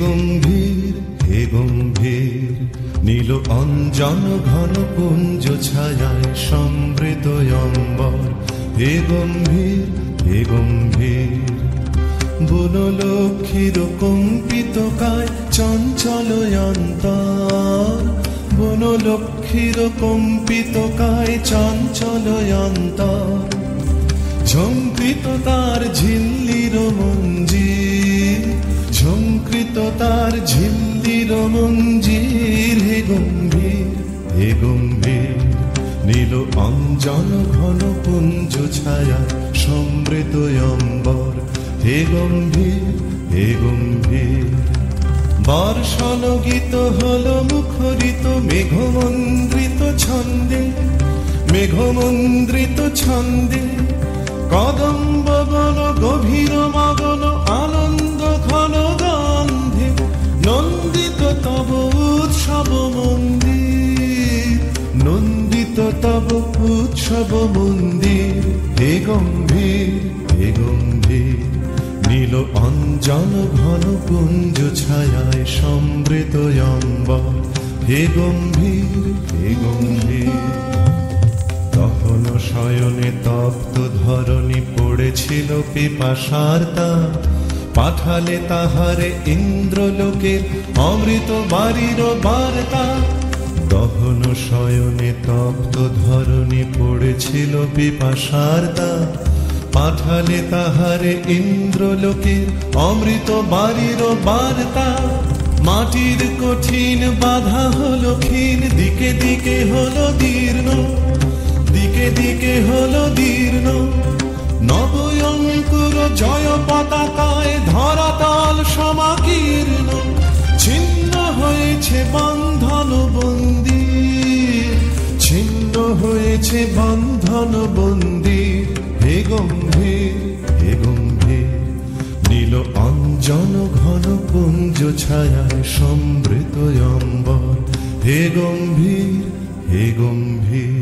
গম্ভীর হে গম্ভীর, নীল অঞ্জন ঘন পুঞ্জ ছায়ায় সমৃত অম্বর। হে গম্ভীর হে গম্ভীর, বনলক্ষ্মীর কম্পিত কায় চঞ্চল অন্তর। বনলক্ষ্মীর কম্পিত কায় চঞ্চল অন্তর, ঝঙ্কৃত তার ঝিল্লির মঞ্জির। ঝঙ্কৃত তার ঝিল্লির মঞ্জির। হে গম্ভীর হে গম্ভীর, নীল অঞ্জন ঘন পুঞ্জ ছায়া সমৃত অম্বর। হে গম্ভীর হে গম্ভীর, বর্ষণ গীত হল মুখরিত মেঘমন্দ্রিত ছন্দে। মেঘমন্দ্রিত ছন্দে কদম্ব বন গভীর মগন আনন্দ ঘন গন্ধে। নন্দিত তব উৎসব মন্দির, নন্দিত তব উৎসব মন্দির। হে গম্ভীর হে গম্ভীর, নীল অঞ্জন ঘন পুঞ্জ ছায়ায় সমৃত অম্বর। হে গম্ভীর হে গম্ভীর, তখন শয়নে তপ্ত ধরণী পড়েছিল পিপাসার তাপ। পাঠালে তাহারে ইন্দ্রলোকের অমৃত বাড়ির বার্তা। দহন শয়নে তপ্ত ধরণী পড়েছিল পিপাসার তাপ। পাঠালে তাহারে ইন্দ্রলোকের অমৃত বাড়ির বার্তা। মাটির কঠিন বাধা হলো ক্ষীণ, দিকে দিকে হলো দীর্ণ। দিকে দিকে হলো দীর্ণ, নবয়ঙ্কুর জয় পতাকায় ধরাতল সমাকীর্ণ। ছিন্ন হয়েছে বন্ধন বন্দির, ছিন্ন হয়েছে বন্ধন বন্দির। হে গম্ভীর হে গম্ভীর, নীল অঞ্জন ঘন পুঞ্জ ছায়ায় সমৃত অম্বর। হে গম্ভীর হে গম্ভীর।